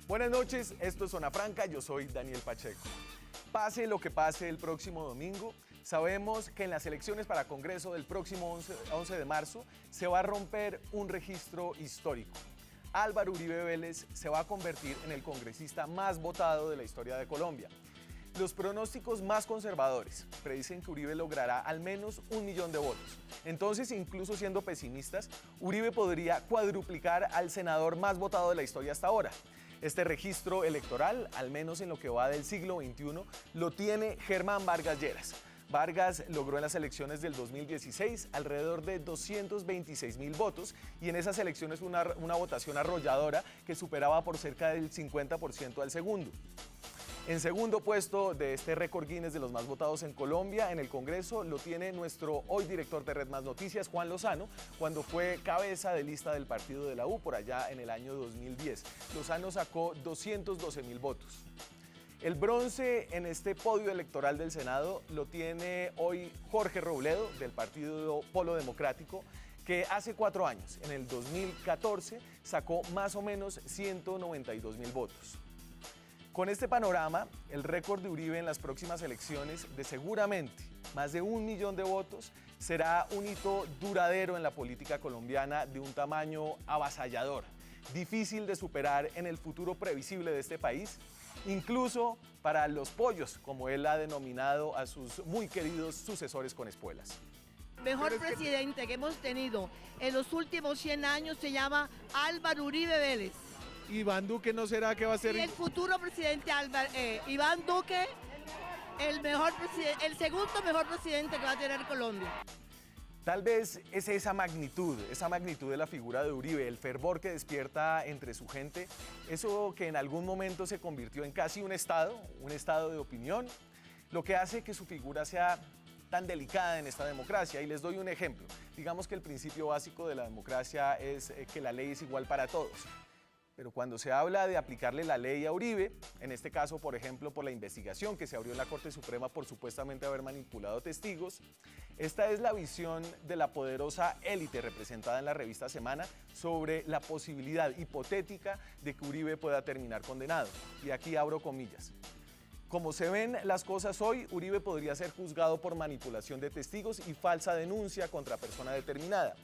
Buenas noches, esto es Zona Franca, yo soy Daniel Pacheco. Pase lo que pase el próximo domingo, sabemos que en las elecciones para Congreso del próximo 11 de marzo se va a romper un registro histórico. Álvaro Uribe Vélez se va a convertir en el congresista más votado de la historia de Colombia. Los pronósticos más conservadores predicen que Uribe logrará al menos 1 millón de votos. Entonces, incluso siendo pesimistas, Uribe podría cuadruplicar al senador más votado de la historia hasta ahora. Este registro electoral, al menos en lo que va del siglo XXI, lo tiene Germán Vargas Lleras. Vargas logró en las elecciones del 2016 alrededor de 226.000 votos y en esas elecciones una votación arrolladora que superaba por cerca del 50% al segundo. En segundo puesto de este récord Guinness de los más votados en Colombia, en el Congreso, lo tiene nuestro hoy director de Red Más Noticias, Juan Lozano, cuando fue cabeza de lista del partido de la U por allá en el año 2010. Lozano sacó 212.000 votos. El bronce en este podio electoral del Senado lo tiene hoy Jorge Robledo, del partido Polo Democrático, que hace 4 años, en el 2014, sacó más o menos 192.000 votos. Con este panorama, el récord de Uribe en las próximas elecciones de seguramente más de 1 millón de votos será un hito duradero en la política colombiana de un tamaño avasallador, difícil de superar en el futuro previsible de este país, incluso para los pollos, como él ha denominado a sus muy queridos sucesores con espuelas. El mejor presidente que hemos tenido en los últimos 100 años se llama Álvaro Uribe Vélez. ¿Iván Duque no será que va a ser? Y el futuro presidente Iván Duque, el segundo mejor presidente que va a tener Colombia. Tal vez es esa magnitud de la figura de Uribe, el fervor que despierta entre su gente, eso que en algún momento se convirtió en casi un estado de opinión, lo que hace que su figura sea tan delicada en esta democracia. Y les doy un ejemplo. Digamos que el principio básico de la democracia es que la ley es igual para todos. Pero cuando se habla de aplicarle la ley a Uribe, en este caso, por ejemplo, por la investigación que se abrió en la Corte Suprema por supuestamente haber manipulado testigos, esta es la visión de la poderosa élite representada en la revista Semana sobre la posibilidad hipotética de que Uribe pueda terminar condenado. Y aquí abro comillas. Como se ven las cosas hoy, Uribe podría ser juzgado por manipulación de testigos y falsa denuncia contra persona determinada.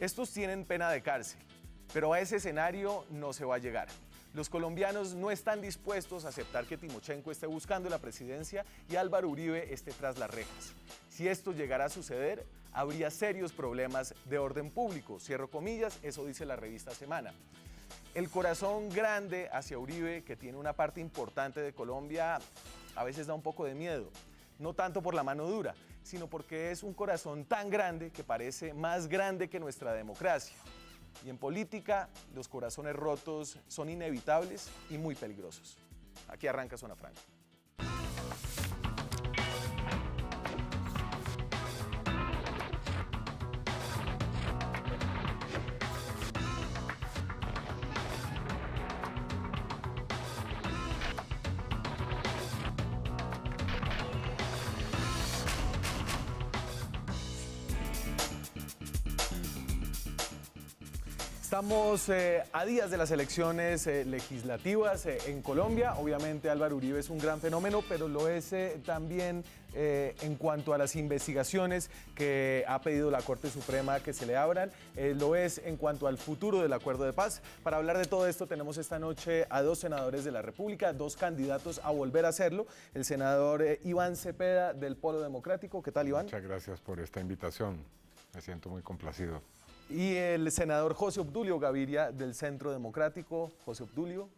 Estos tienen pena de cárcel. Pero a ese escenario no se va a llegar. Los colombianos no están dispuestos a aceptar que Timochenko esté buscando la presidencia y Álvaro Uribe esté tras las rejas. Si esto llegara a suceder, habría serios problemas de orden público. Cierro comillas, eso dice la revista Semana. El corazón grande hacia Uribe, que tiene una parte importante de Colombia, a veces da un poco de miedo. No tanto por la mano dura, sino porque es un corazón tan grande que parece más grande que nuestra democracia. Y en política, los corazones rotos son inevitables y muy peligrosos. Aquí arranca Zona Franca. Estamos a días de las elecciones legislativas en Colombia. Obviamente Álvaro Uribe es un gran fenómeno, pero lo es también en cuanto a las investigaciones que ha pedido la Corte Suprema que se le abran. Lo es en cuanto al futuro del acuerdo de paz. Para hablar de todo esto tenemos esta noche a 2 senadores de la República, 2 candidatos a volver a hacerlo. El senador Iván Cepeda del Polo Democrático. ¿Qué tal, Iván? Muchas gracias por esta invitación. Me siento muy complacido. Y el senador José Obdulio Gaviria del Centro Democrático. José Obdulio.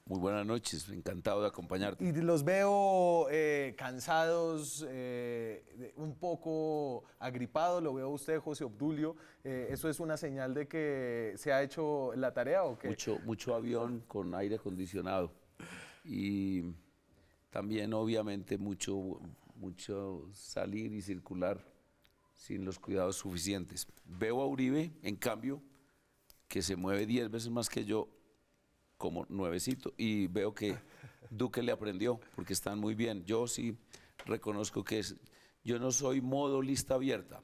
Muy buenas noches, encantado de acompañarte. Y los veo cansados, un poco agripados, lo veo usted, José Obdulio. ¿Eso es una señal de que se ha hecho la tarea o qué? Mucho avión con aire acondicionado y también obviamente mucho salir y circular sin los cuidados suficientes. Veo a Uribe, en cambio, que se mueve 10 veces más que yo, como nuevecito, y veo que Duque le aprendió, porque están muy bien. Yo sí reconozco que yo no soy modo lista abierta,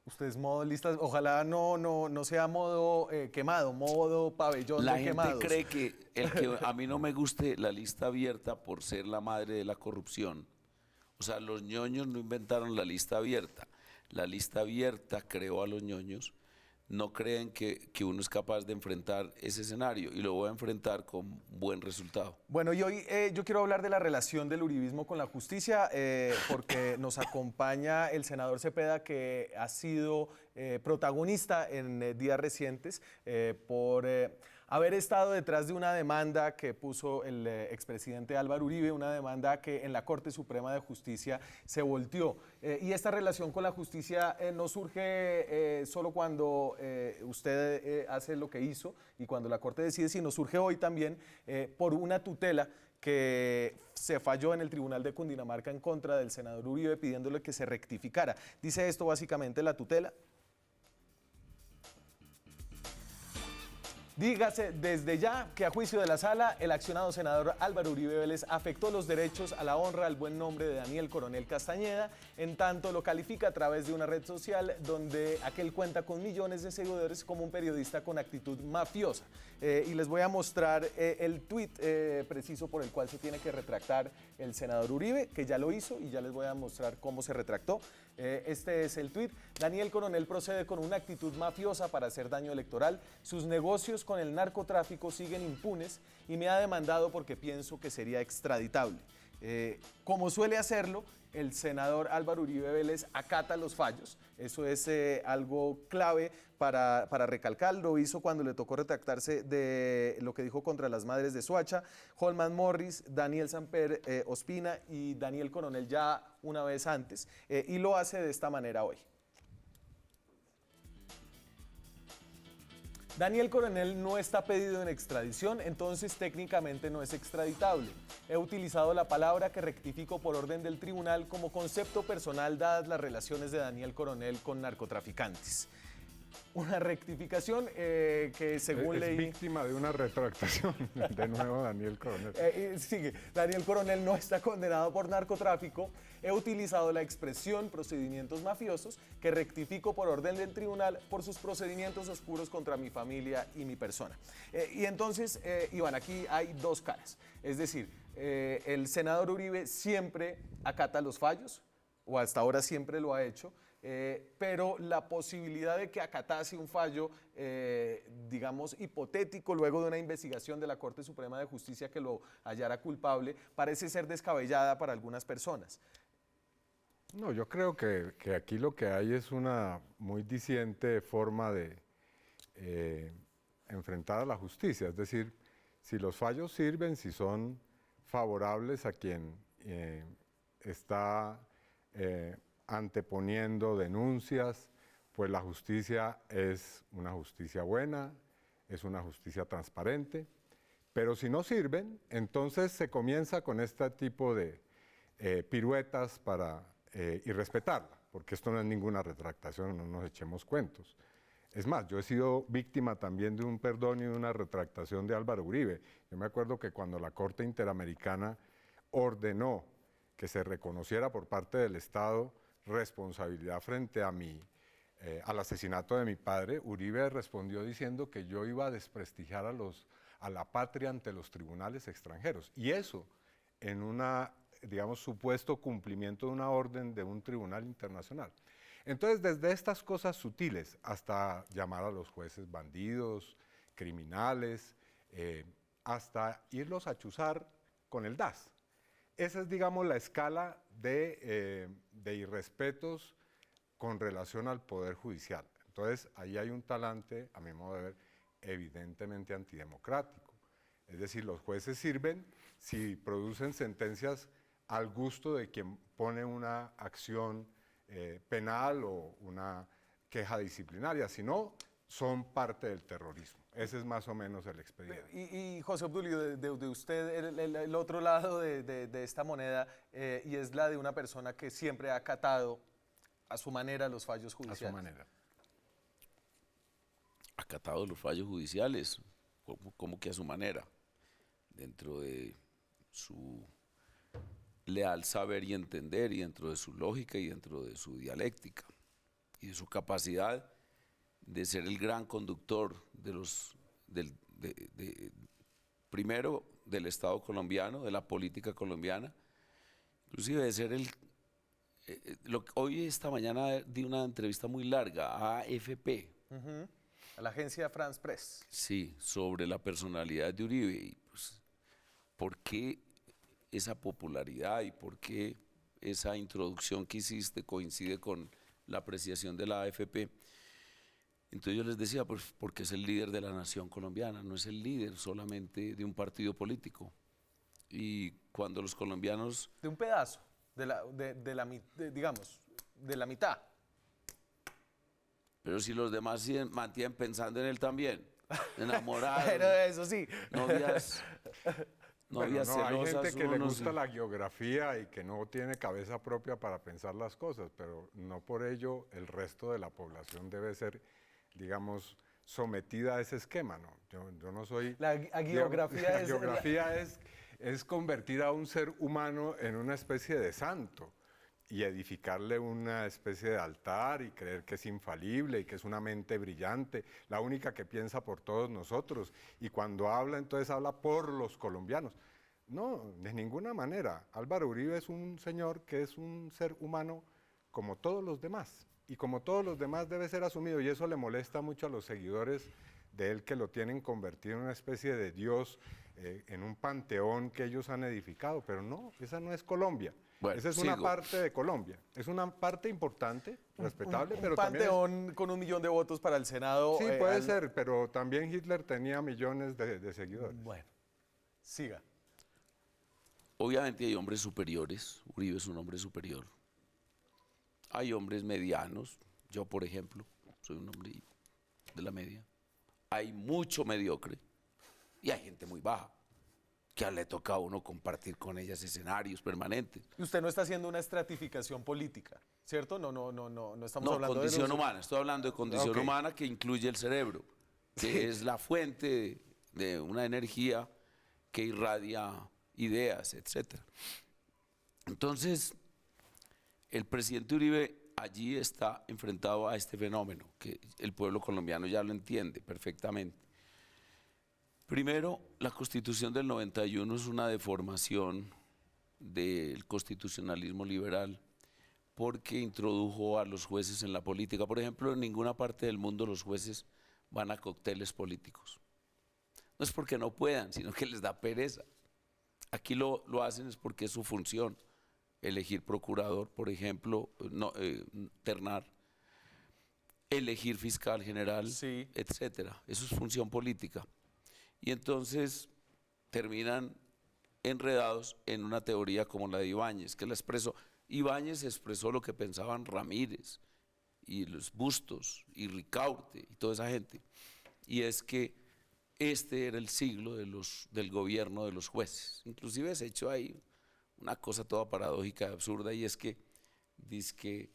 Usted es modo listas, ojalá no sea modo quemado, modo pabellón La de gente quemados. cree que el que a mí no me guste la lista abierta por ser la madre de la corrupción. O sea, los ñoños no inventaron la lista abierta. La lista abierta creó a los ñoños. No creen que uno es capaz de enfrentar ese escenario y lo voy a enfrentar con buen resultado. Bueno, y hoy yo quiero hablar de la relación del uribismo con la justicia, porque nos acompaña el senador Cepeda, que ha sido protagonista en días recientes por haber estado detrás de una demanda que puso el expresidente Álvaro Uribe, una demanda que en la Corte Suprema de Justicia se volteó. Y esta relación con la justicia no surge solo cuando usted hace lo que hizo y cuando la Corte decide, sino surge hoy también por una tutela que se falló en el Tribunal de Cundinamarca en contra del senador Uribe pidiéndole que se rectificara. Dice esto básicamente la tutela. Dígase desde ya que a juicio de la sala, el accionado senador Álvaro Uribe Vélez afectó los derechos a la honra, al buen nombre de Daniel Coronel Castañeda, en tanto lo califica a través de una red social donde aquel cuenta con millones de seguidores como un periodista con actitud mafiosa. Y les voy a mostrar el tuit preciso por el cual se tiene que retractar el senador Uribe, que ya lo hizo, y ya les voy a mostrar cómo se retractó. Este es el tuit. Daniel Coronel procede con una actitud mafiosa para hacer daño electoral. Sus negocios con el narcotráfico siguen impunes y me ha demandado porque pienso que sería extraditable. Como suele hacerlo, el senador Álvaro Uribe Vélez acata los fallos. Eso es algo clave para recalcar. Lo hizo cuando le tocó retractarse de lo que dijo contra las madres de Soacha, Holman Morris, Daniel Samper Ospina y Daniel Coronel ya una vez antes. Y lo hace de esta manera hoy. Daniel Coronel no está pedido en extradición, entonces técnicamente no es extraditable. He utilizado la palabra que rectifico por orden del tribunal como concepto personal dadas las relaciones de Daniel Coronel con narcotraficantes. Una rectificación que según leí... Es víctima de una retractación, de nuevo Daniel Coronel. Sigue, Daniel Coronel no está condenado por narcotráfico. He utilizado la expresión procedimientos mafiosos que rectifico por orden del tribunal por sus procedimientos oscuros contra mi familia y mi persona. Y entonces, Iván, aquí hay dos caras. Es decir, el senador Uribe siempre acata los fallos, o hasta ahora siempre lo ha hecho. Pero la posibilidad de que acatase un fallo, digamos, hipotético luego de una investigación de la Corte Suprema de Justicia que lo hallara culpable, parece ser descabellada para algunas personas. No, yo creo que aquí lo que hay es una muy diciente forma de enfrentar a la justicia. Es decir, si los fallos sirven, si son favorables a quien está anteponiendo denuncias, pues la justicia es una justicia buena, es una justicia transparente, pero si no sirven, entonces se comienza con este tipo de piruetas para irrespetarla, porque esto no es ninguna retractación, no nos echemos cuentos. Es más, yo he sido víctima también de un perdón y de una retractación de Álvaro Uribe. Yo me acuerdo que cuando la Corte Interamericana ordenó que se reconociera por parte del Estado responsabilidad frente a al asesinato de mi padre, Uribe respondió diciendo que yo iba a desprestigiar a la patria ante los tribunales extranjeros. Y eso en digamos, supuesto cumplimiento de una orden de un tribunal internacional. Entonces, desde estas cosas sutiles hasta llamar a los jueces bandidos, criminales, hasta irlos a chuzar con el DAS. Esa es, digamos, la escala de irrespetos con relación al Poder Judicial. Entonces, ahí hay un talante, a mi modo de ver, evidentemente antidemocrático. Es decir, los jueces sirven si producen sentencias al gusto de quien pone una acción penal o una queja disciplinaria, si no, son parte del terrorismo. Ese es más o menos el expediente. Y José Obdulio, de usted, el otro lado de esta moneda, y es la de una persona que siempre ha acatado a su manera los fallos judiciales. A su manera. Acatado los fallos judiciales, como que a su manera, dentro de su leal saber y entender, y dentro de su lógica y dentro de su dialéctica. y de su capacidad de ser el gran conductor primero del Estado colombiano, de la política colombiana, inclusive de ser hoy esta mañana di una entrevista muy larga a AFP. A la agencia France Press. Sí, sobre la personalidad de Uribe y pues, por qué esa popularidad y por qué esa introducción que hiciste coincide con la apreciación de la AFP. Entonces yo les decía, pues porque es el líder de la nación colombiana, no es el líder solamente de un partido político. Y cuando los colombianos... De un pedazo, digamos, de la mitad. Pero si los demás mantienen pensando en él también, enamorados, Pero eso sí. novias Bueno, hay celosas, gente que uno le no gusta sé. la geografía y que no tiene cabeza propia para pensar las cosas, pero no por ello el resto de la población debe ser, digamos, sometida a ese esquema, ¿no? Yo no soy... La geografía la es... geografía es convertir a un ser humano en una especie de santo y edificarle una especie de altar y creer que es infalible y que es una mente brillante, la única que piensa por todos nosotros. Y cuando habla, entonces habla por los colombianos. No, de ninguna manera. Álvaro Uribe es un señor que es un ser humano como todos los demás. Y como todos los demás debe ser asumido. Y eso le molesta mucho a los seguidores de él, que lo tienen convertido en una especie de Dios, en un panteón que ellos han edificado. Pero no, esa no es Colombia. Bueno, esa es una sigo. parte de Colombia. Es una parte importante, respetable, un pero también... panteón con 1 millón de votos para el Senado. Sí, puede ser, pero también Hitler tenía millones de seguidores. Bueno, siga. Obviamente hay hombres superiores, Uribe es un hombre superior. Hay hombres medianos, yo por ejemplo, soy un hombre de la media. Hay mucho mediocre y hay gente muy baja, que le toca a uno compartir con ellas escenarios permanentes. Y usted no está haciendo una estratificación política, ¿cierto? No estamos No, hablando condición de... humana, estoy hablando de condición Ok. humana que incluye el cerebro, que es la fuente de una energía que irradia ideas, etc. Entonces, el presidente Uribe allí está enfrentado a este fenómeno, que el pueblo colombiano ya lo entiende perfectamente. Primero, la Constitución del 91 es una deformación del constitucionalismo liberal porque introdujo a los jueces en la política. Por ejemplo, en ninguna parte del mundo los jueces van a cócteles políticos. No es porque no puedan, sino que les da pereza. Aquí lo hacen es porque es su función, elegir procurador, por ejemplo, ternar, elegir fiscal general, Sí. etcétera. Eso es función política. Y entonces terminan enredados en una teoría como la de Ibáñez, que la expresó. Ibáñez expresó lo que pensaban Ramírez y los Bustos y Ricaurte y toda esa gente. Y es que este era el siglo del gobierno de los jueces. Inclusive se echó ahí una cosa toda paradójica y absurda, y es que dice que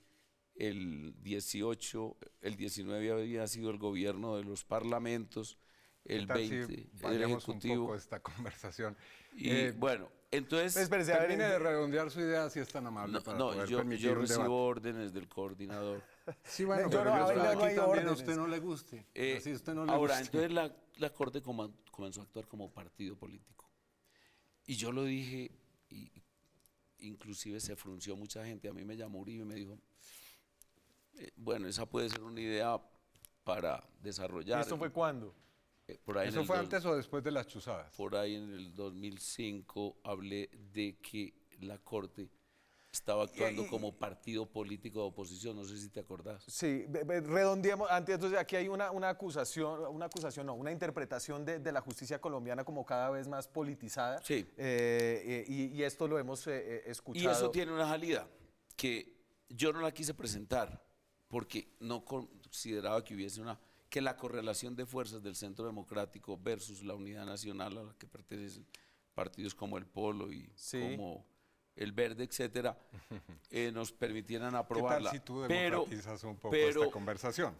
el 19 había sido el gobierno de los parlamentos, el ¿Qué tal 20 si el variamos un ejecutivo. poco esta conversación? Y bueno, entonces... Espérese, a ver, Termine de redondear su idea si es tan amable para No, poder yo permitir un recibo debate. órdenes del coordinador. Sí, bueno, Yo pero no, yo venga, estoy no aquí hay también a órdenes. usted no le guste. Así a usted no le Ahora, guste. entonces la Corte comenzó a actuar como partido político. Y yo lo dije, y inclusive se frunció mucha gente. A mí me llamó Uribe y me dijo, bueno, esa puede ser una idea para desarrollar. ¿Y esto fue cuándo? Por ahí en ¿Eso el fue dos- antes o después de las chuzadas? Por ahí en el 2005 hablé de que la Corte estaba actuando como partido político de oposición, no sé si te acordás. Sí, redondeemos. Antes, entonces, aquí hay una acusación, no, una interpretación de la justicia colombiana como cada vez más politizada. Sí. Y esto lo hemos escuchado. Y eso tiene una salida, que yo no la quise presentar porque no consideraba que hubiese que la correlación de fuerzas del Centro Democrático versus la Unidad Nacional a la que pertenecen partidos como el Polo y Sí. como el Verde, etcétera, nos permitieran ¿Qué tal aprobarla. si tú Pero democratizas un poco esta conversación?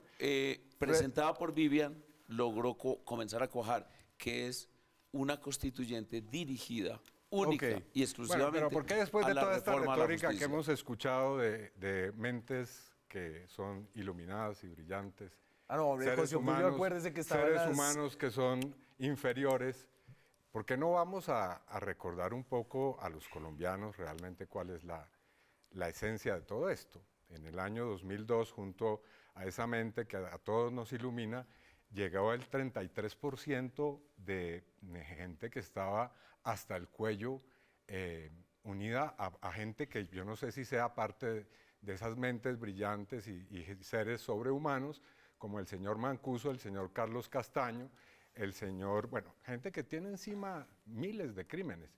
presentada por Vivian, logró comenzar a cuajar, que es una constituyente dirigida única Ok. y Bueno, exclusivamente pero ¿por qué después a de la toda esta reforma a la retórica que justicia? hemos escuchado de mentes que son iluminadas y brillantes. Ah, no, hombre, José Obdulio, acuérdese que estaban seres las... humanos que son inferiores. ¿Por qué no vamos a recordar un poco a los colombianos realmente cuál es la esencia de todo esto? En el año 2002, junto a esa mente que a todos nos ilumina, llegó el 33% de gente que estaba hasta el cuello unida a gente que yo no sé si sea parte de esas mentes brillantes y seres sobrehumanos, como el señor Mancuso, el señor Carlos Castaño, el señor, bueno, gente que tiene encima miles de crímenes.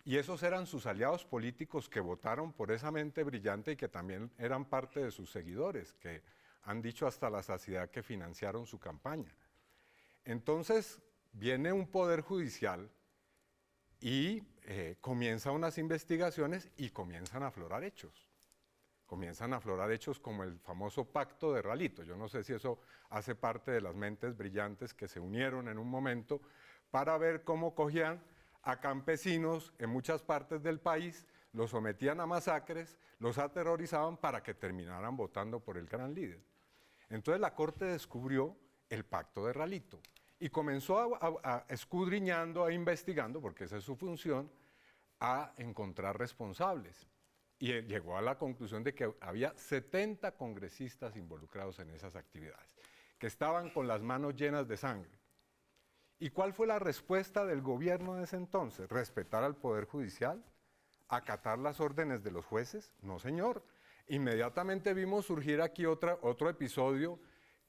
Y esos eran sus aliados políticos que votaron por esa mente brillante y que también eran parte de sus seguidores, que han dicho hasta la saciedad que financiaron su campaña. Entonces viene un poder judicial y comienzan unas investigaciones y comienzan a aflorar hechos. Comienzan a aflorar hechos como el famoso pacto de Ralito. Yo no sé si eso hace parte de las mentes brillantes que se unieron en un momento para ver cómo cogían a campesinos en muchas partes del país, los sometían a masacres, los aterrorizaban para que terminaran votando por el gran líder. Entonces la Corte descubrió el pacto de Ralito y comenzó a escudriñando, a investigando, porque esa es su función, a encontrar responsables. Y llegó a la conclusión de que había 70 congresistas involucrados en esas actividades, que estaban con las manos llenas de sangre. ¿Y cuál fue la respuesta del gobierno de ese entonces? ¿Respetar al Poder Judicial? ¿Acatar las órdenes de los jueces? No, señor. Inmediatamente vimos surgir aquí otro episodio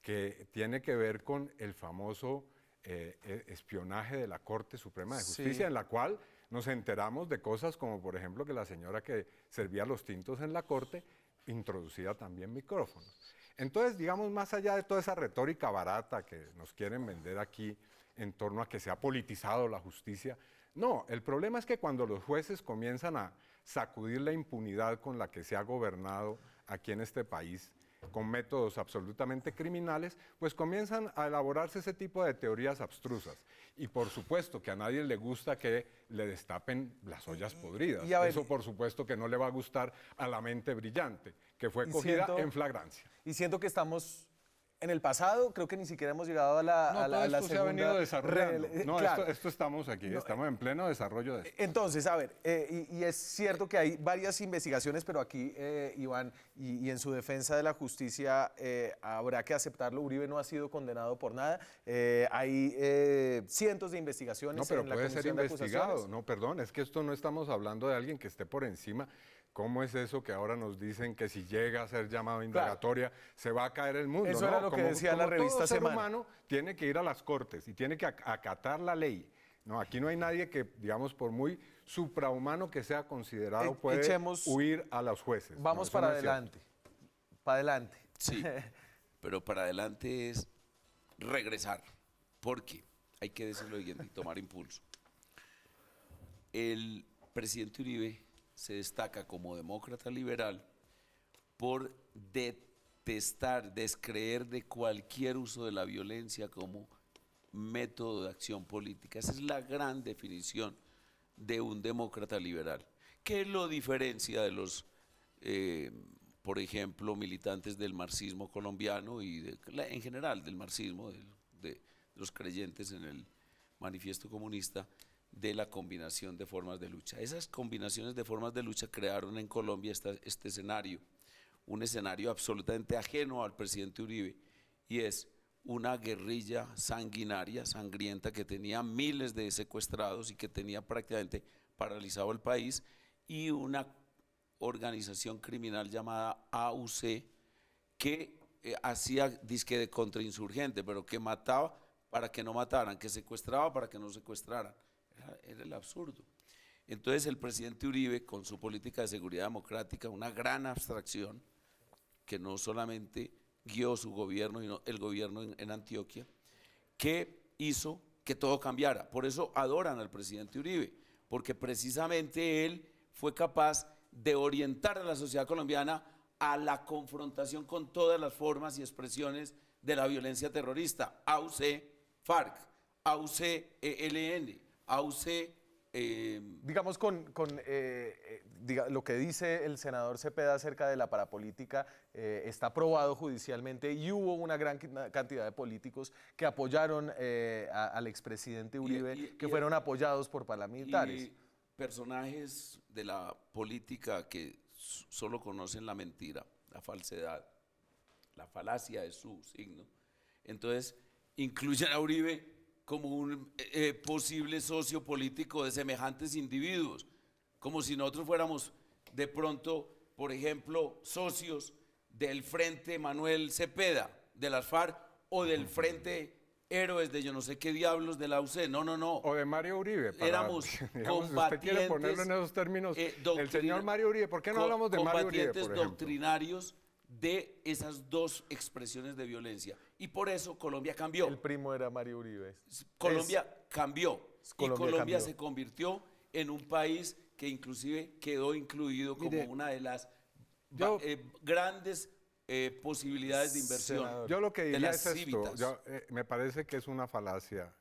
que tiene que ver con el famoso espionaje de la Corte Suprema de Justicia, Sí. en la cual nos enteramos de cosas como, por ejemplo, que la señora que servía los tintos en la Corte introducía también micrófonos. Entonces, digamos, más allá de toda esa retórica barata que nos quieren vender aquí en torno a que se ha politizado la justicia, no, el problema es que cuando los jueces comienzan a sacudir la impunidad con la que se ha gobernado aquí en este país, con métodos absolutamente criminales, pues comienzan a elaborarse ese tipo de teorías abstrusas. Y por supuesto que a nadie le gusta que le destapen las ollas podridas. Y a ver, eso por supuesto que no le va a gustar a la mente brillante, que fue cogida en flagrancia. Y siento que estamos en el pasado, creo que ni siquiera hemos llegado a la, No, a la, todo a la esto se ha segunda... venido desarrollando. No, claro. esto estamos aquí, estamos en pleno desarrollo de esto. Entonces, a ver, y es cierto que hay varias investigaciones, pero aquí, Iván, y en su defensa de la justicia, habrá que aceptarlo, Uribe no ha sido condenado por nada. Hay cientos de investigaciones No, pero en la puede ser Comisión de investigado. Acusaciones. No, perdón, es que esto no estamos hablando de alguien que esté por encima. ¿Cómo es eso que ahora nos dicen que si llega a ser llamado a indagatoria se va a caer el mundo? Eso no, era lo que decía la revista todo ser Semana. humano tiene que ir a las cortes y tiene que acatar la ley. No, aquí no hay nadie que, digamos, por muy suprahumano que sea considerado, puede huir a los jueces. Vamos No, eso para no es cierto. adelante. Para adelante. Sí, pero para adelante es regresar, porque hay que decir lo siguiente y tomar impulso. El presidente Uribe se destaca como demócrata liberal por detestar, descreer de cualquier uso de la violencia como método de acción política. Esa es la gran definición de un demócrata liberal. ¿Qué lo diferencia de los, por ejemplo, militantes del marxismo colombiano y en general del marxismo, de los creyentes en el manifiesto comunista, de la combinación de formas de lucha? Esas combinaciones de formas de lucha crearon en Colombia este escenario, un escenario absolutamente ajeno al presidente Uribe, y es una guerrilla sanguinaria, sangrienta, que tenía miles de secuestrados y que tenía prácticamente paralizado el país, y una organización criminal llamada AUC que hacía disque de contrainsurgente, pero que mataba para que no mataran, que secuestraba para que no secuestraran. Era el absurdo. Entonces el presidente Uribe, con su política de seguridad democrática, una gran abstracción, que no solamente guió su gobierno, sino el gobierno en Antioquia, que hizo que todo cambiara. Por eso adoran al presidente Uribe, porque precisamente él fue capaz de orientar a la sociedad colombiana a la confrontación con todas las formas y expresiones de la violencia terrorista, AUC, FARC, AUC, ELN, AUC, Digamos, lo que dice el senador Cepeda acerca de la parapolítica está aprobado judicialmente y hubo una gran cantidad de políticos que apoyaron al expresidente Uribe, que fueron apoyados por paramilitares. Y personajes de la política que solo conocen la mentira, la falsedad, la falacia de su signo. Entonces, incluyen a Uribe como un posible socio político de semejantes individuos, como si nosotros fuéramos de pronto, por ejemplo, socios del Frente Manuel Cepeda, de las FARC, o del Frente Héroes de yo no sé qué diablos de la UC. No, no, no. O de Mario Uribe. Éramos digamos, si usted quiere ponerlo en esos términos, el señor Mario Uribe. ¿Por qué no hablamos de Mario Uribe, por ejemplo? Doctrinarios de esas dos expresiones de violencia. Y por eso Colombia cambió. El primo era Mario Uribe. Colombia cambió. Colombia Colombia cambió. se convirtió en un país que inclusive quedó incluido como una de las grandes posibilidades de inversión. Senador. Yo lo que diría las es esto. cívitas. Me parece que es una falacia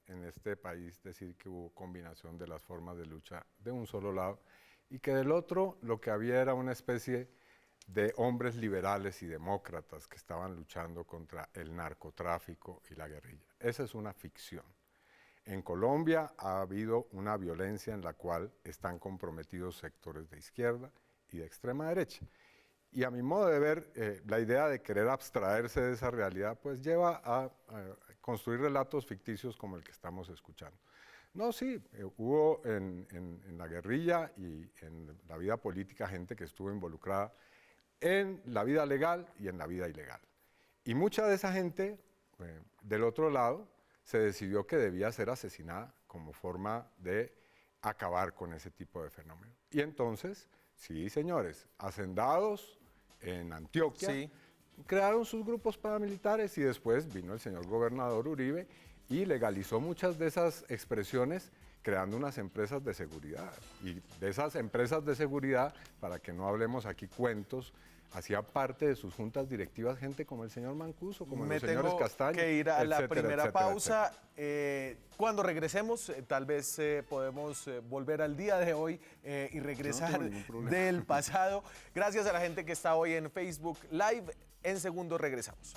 en este país decir que hubo combinación de las formas de lucha de un solo lado y que del otro lo que había era una especie de hombres liberales y demócratas que estaban luchando contra el narcotráfico y la guerrilla. Esa es una ficción. En Colombia ha habido una violencia en la cual están comprometidos sectores de izquierda y de extrema derecha. Y a mi modo de ver, la idea de querer abstraerse de esa realidad pues lleva a construir relatos ficticios como el que estamos escuchando. No, sí, hubo en la guerrilla y en la vida política gente que estuvo involucrada en la vida legal y en la vida ilegal. Y mucha de esa gente, del otro lado, se decidió que debía ser asesinada como forma de acabar con ese tipo de fenómeno. Y entonces, sí, señores, hacendados en Antioquia, Sí. crearon sus grupos paramilitares y después vino el señor gobernador Uribe y legalizó muchas de esas expresiones creando unas empresas de seguridad. Y de esas empresas de seguridad, para que no hablemos aquí cuentos, hacía parte de sus juntas directivas gente como el señor Mancuso, como los señores tengo Castaño, que ir a la etcétera, primera etcétera, pausa. Cuando regresemos, tal vez podemos volver al día de hoy y regresar ningún problema. del pasado. Gracias a la gente que está hoy en Facebook Live. En segundos regresamos.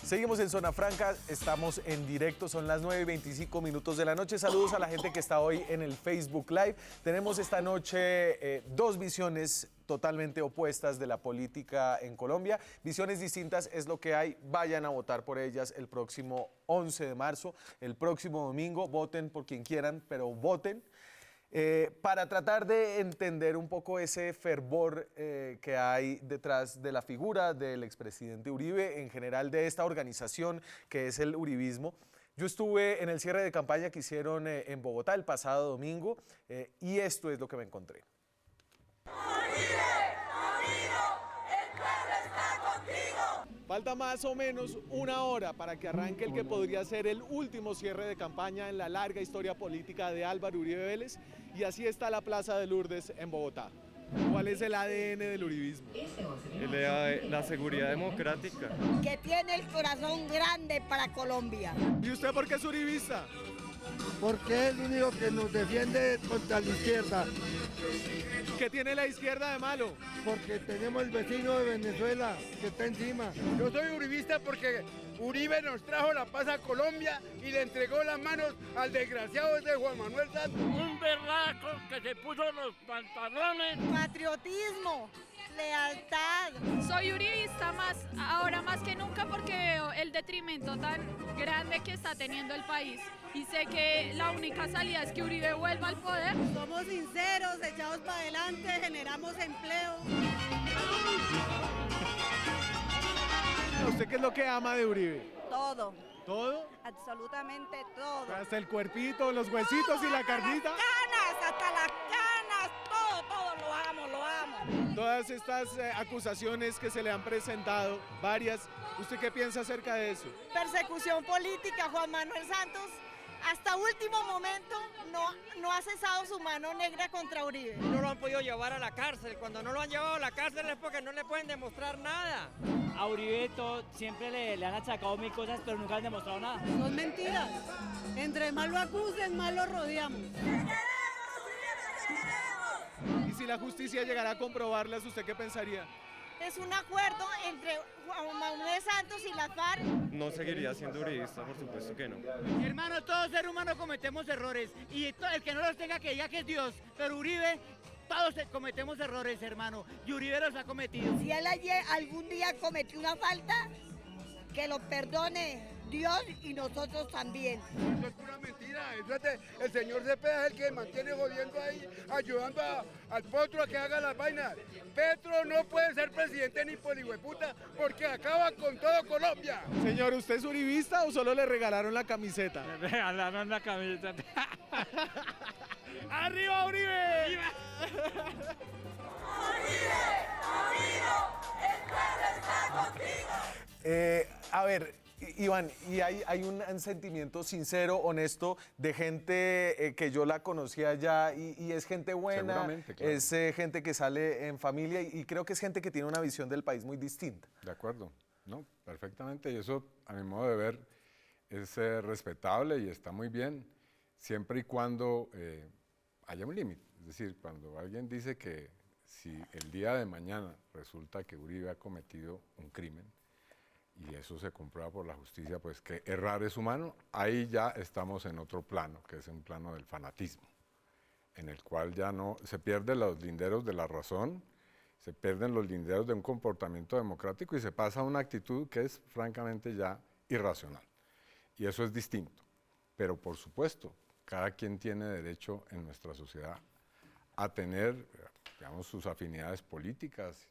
Seguimos en Zona Franca, estamos en directo, son las 9:25 de la noche. Saludos a la gente que está hoy en el Facebook Live. Tenemos esta noche dos visiones totalmente opuestas de la política en Colombia. Visiones distintas es lo que hay. Vayan a votar por ellas el próximo 11 de marzo, el próximo domingo. Voten por quien quieran, pero voten. Para tratar de entender un poco ese fervor que hay detrás de la figura del expresidente Uribe, en general de esta organización que es el uribismo. Yo estuve en el cierre de campaña que hicieron en Bogotá el pasado domingo y esto es lo que me encontré. Falta más o menos una hora para que arranque el que podría ser el último cierre de campaña en la larga historia política de Álvaro Uribe Vélez, y así está la Plaza de Lourdes en Bogotá. ¿Cuál es el ADN del uribismo? La seguridad democrática. Que tiene el corazón grande para Colombia. ¿Y usted por qué es uribista? Porque es el único que nos defiende contra la izquierda, ¿Qué tiene la izquierda de malo? porque tenemos el vecino de Venezuela que está encima. Yo soy uribista porque Uribe nos trajo la paz a Colombia y le entregó las manos al desgraciado ese Juan Manuel Santos. Un berraco que se puso los pantalones. Patriotismo, lealtad. Soy uribista ahora más que nunca porque veo el detrimento tan grande que está teniendo el país y sé que la única salida es que Uribe vuelva al poder. Somos sinceros, echados para adelante, generamos empleo. ¿Usted qué es lo que ama de Uribe? Todo, ¿Todo? absolutamente todo. Hasta el cuerpito, los huesitos y la carnita. Hasta las canas, todo, lo amo. Todas estas acusaciones que se le han presentado, varias, ¿usted qué piensa acerca de eso? Persecución política, Juan Manuel Santos hasta último momento no ha cesado su mano negra contra Uribe. No lo han podido llevar a la cárcel. Cuando no lo han llevado a la cárcel es porque no le pueden demostrar nada. A Uribe siempre le han achacado mil cosas, pero nunca han demostrado nada. Son mentiras. Entre más lo acusen, más lo rodeamos. Y si la justicia llegara a comprobarlas, ¿usted qué pensaría? Es un acuerdo entre Juan Manuel Santos y la FARC. No seguiría siendo uribista, por supuesto que no. Hermano, todo ser humano cometemos errores. Y el que no los tenga que diga que es Dios. Pero Uribe, todos cometemos errores, hermano. Y Uribe los ha cometido. Si él algún día cometió una falta, que lo perdone Dios y nosotros también. Eso es pura mentira. El señor Cepeda es el que mantiene jodiendo ahí, ayudando al Potro a que haga las vainas. Petro no puede ser presidente ni por hijueputa porque acaba con todo Colombia. Señor, ¿usted es uribista o solo le regalaron la camiseta? Me regalaron la camiseta. ¡Arriba, Uribe! A ver, Iván, y hay un sentimiento sincero, honesto, de gente que yo la conocía ya y es gente buena, Seguramente, claro. es gente que sale en familia y creo que es gente que tiene una visión del país muy distinta. De acuerdo, no, perfectamente, y eso a mi modo de ver es respetable y está muy bien, siempre y cuando haya un límite. Es decir, cuando alguien dice que si el día de mañana resulta que Uribe ha cometido un crimen y eso se comprueba por la justicia, pues que errar es humano, ahí ya estamos en otro plano, que es un plano del fanatismo, en el cual ya no se pierden los linderos de la razón, se pierden los linderos de un comportamiento democrático y se pasa a una actitud que es francamente ya irracional. Y eso es distinto. Pero por supuesto, cada quien tiene derecho en nuestra sociedad a tener, digamos, sus afinidades políticas.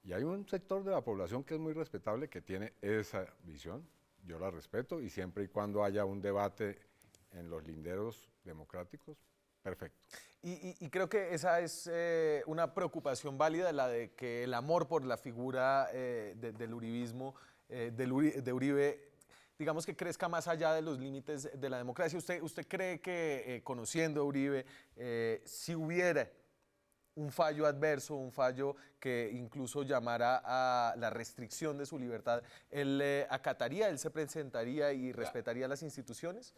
Y hay un sector de la población que es muy respetable, que tiene esa visión. Yo la respeto y siempre y cuando haya un debate en los linderos democráticos, perfecto. Y creo que esa es una preocupación válida, la de que el amor por la figura del uribismo, de Uribe, digamos que crezca más allá de los límites de la democracia. ¿Usted cree que conociendo a Uribe, si hubiera un fallo adverso, un fallo que incluso llamara a la restricción de su libertad, él acataría, él se presentaría y respetaría las instituciones?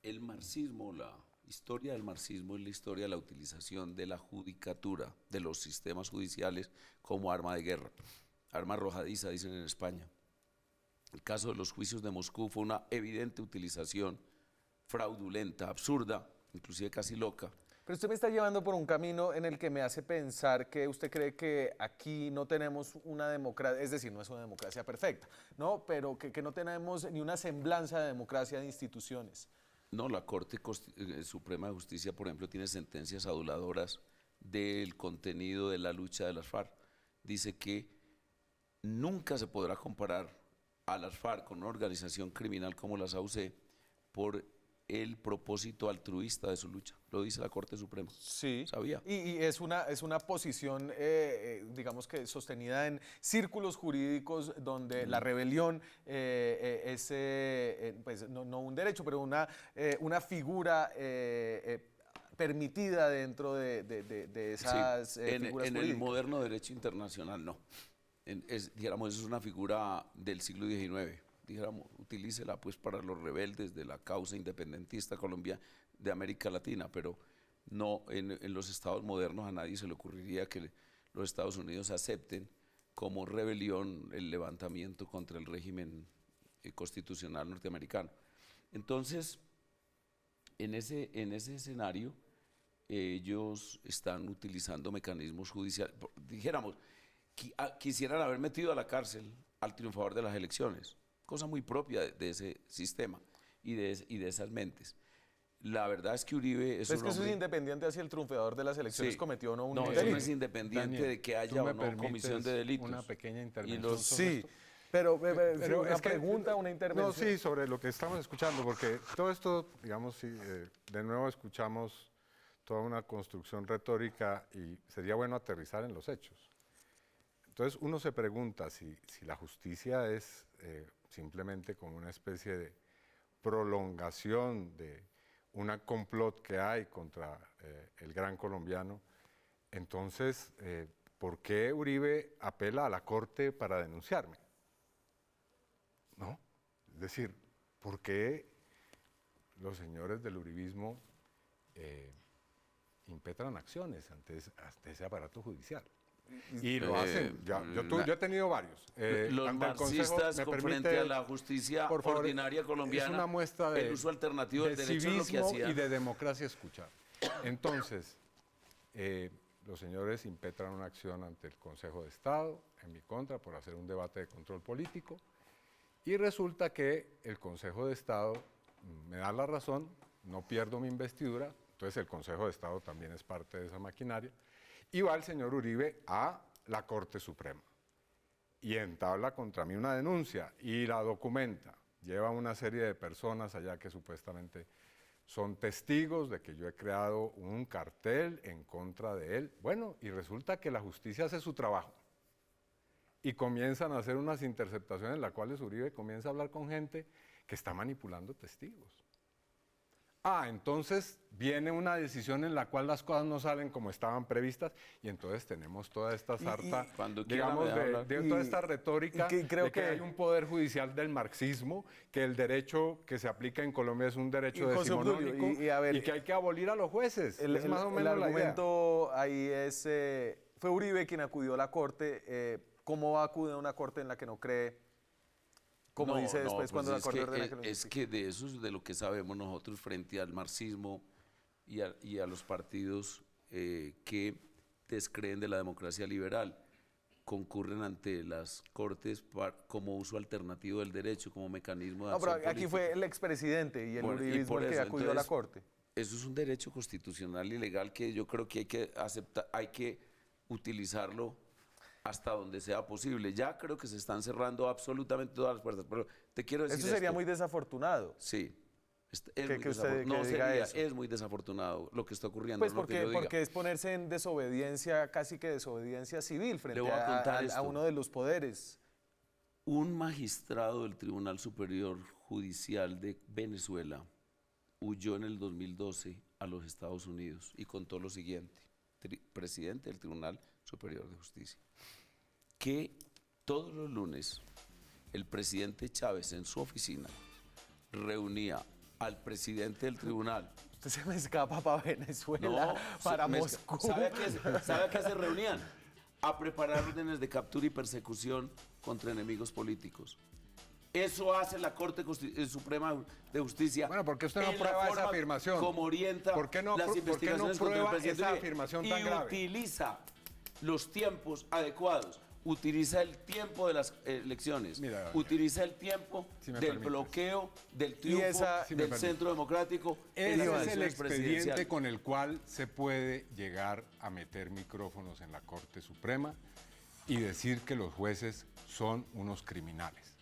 El marxismo, la historia del marxismo es la historia de la utilización de la judicatura, de los sistemas judiciales como arma de guerra, arma arrojadiza, dicen en España. El caso de los juicios de Moscú fue una evidente utilización fraudulenta, absurda, inclusive casi loca. Pero usted me está llevando por un camino en el que me hace pensar que usted cree que aquí no tenemos una democracia, es decir, no es una democracia perfecta, ¿no? Pero que no tenemos ni una semblanza de democracia de instituciones. No, la Corte Suprema de Justicia, por ejemplo, tiene sentencias aduladoras del contenido de la lucha de las FARC. Dice que nunca se podrá comparar a las FARC con una organización criminal como la SAUC por el propósito altruista de su lucha. Lo dice la Corte Suprema. Sí. ¿Sabía? Y es una posición, digamos que sostenida en círculos jurídicos donde la rebelión es, pues no un derecho, pero una figura permitida dentro de esas sí, figuras en jurídicas. el moderno derecho internacional no. Dijéramos, es una figura del siglo XIX. Dijéramos, utilícela pues para los rebeldes de la causa independentista colombiana de América Latina, pero no en los estados modernos a nadie se le ocurriría que los Estados Unidos acepten como rebelión el levantamiento contra el régimen constitucional norteamericano. Entonces, en ese escenario, ellos están utilizando mecanismos judiciales. Dijéramos, quisieran haber metido a la cárcel al triunfador de las elecciones, cosa muy propia de ese sistema y de esas mentes. La verdad es que Uribe es un hombre... eso es independiente hacia el triunfador de las elecciones, sí, cometió o no un delito. delito. Eso no es independiente Daniel, de que haya o no comisión de delitos. Una pequeña intervención. Sí, pero una pregunta, una intervención. No, sí, sobre lo que estamos escuchando, porque todo esto, digamos, sí, de nuevo escuchamos toda una construcción retórica y sería bueno aterrizar en los hechos. Entonces uno se pregunta si la justicia es simplemente como una especie de prolongación de una complot que hay contra el gran colombiano, entonces, ¿por qué Uribe apela a la Corte para denunciarme? ¿No? Es decir, ¿por qué los señores del uribismo impetran acciones ante ese aparato judicial? Y lo hacen. Yo he tenido varios. Los ante el Consejo, marxistas ¿me con permite, frente a la justicia por favor? ordinaria colombiana, Es una muestra el uso alternativo del derecho es lo que civismo hacía. y de democracia escuchar. Entonces, los señores impetran una acción ante el Consejo de Estado en mi contra por hacer un debate de control político y resulta que el Consejo de Estado me da la razón, no pierdo mi investidura, entonces el Consejo de Estado también es parte de esa maquinaria y va el señor Uribe a la Corte Suprema y entabla contra mí una denuncia y la documenta. Lleva una serie de personas allá que supuestamente son testigos de que yo he creado un cartel en contra de él. Bueno, y resulta que la justicia hace su trabajo y comienzan a hacer unas interceptaciones en las cuales Uribe comienza a hablar con gente que está manipulando testigos. Entonces viene una decisión en la cual las cosas no salen como estaban previstas y entonces tenemos toda esta sarta, digamos, de toda esta retórica de que hay un poder judicial del marxismo, que el derecho que se aplica en Colombia es un derecho decimonónico y que hay que abolir a los jueces. Es más o menos el argumento ahí es, fue Uribe quien acudió a la Corte. ¿Cómo va a acudir a una Corte en la que no cree? Como dice después pues cuando la Corte ordena que lo es que de eso es de lo que sabemos nosotros frente al marxismo y a los partidos que descreen de la democracia liberal. Concurren ante las Cortes como uso alternativo del derecho, como mecanismo de acción pero aquí política. fue el expresidente y el uribismo el que acudió a la Corte. Eso es un derecho constitucional y legal que yo creo que hay que aceptar, hay que utilizarlo hasta donde sea posible. Ya creo que se están cerrando absolutamente todas las puertas, pero te quiero decir eso sería muy desafortunado. Sí. Es muy desafortunado lo que está ocurriendo. Pues porque es ponerse en desobediencia, casi que desobediencia civil frente a uno de los poderes. Un magistrado del Tribunal Superior Judicial de Venezuela huyó en el 2012 a los Estados Unidos y contó lo siguiente, presidente del Tribunal Superior de Justicia, que todos los lunes el presidente Chávez en su oficina reunía al presidente del tribunal. Usted se me escapa para Venezuela, para Moscú. ¿Sabe a qué se reunían? A preparar órdenes de captura y persecución contra enemigos políticos. Eso hace la Corte Suprema de Justicia. Bueno, ¿por qué usted no prueba esa afirmación? Como orienta las investigaciones contra el presidente esa afirmación tan grave? Utiliza los tiempos adecuados. Utiliza el tiempo de las elecciones, utiliza el tiempo del bloqueo, del triunfo del centro democrático. Ese es el expediente con el cual se puede llegar a meter micrófonos en la Corte Suprema y decir que los jueces son unos criminales,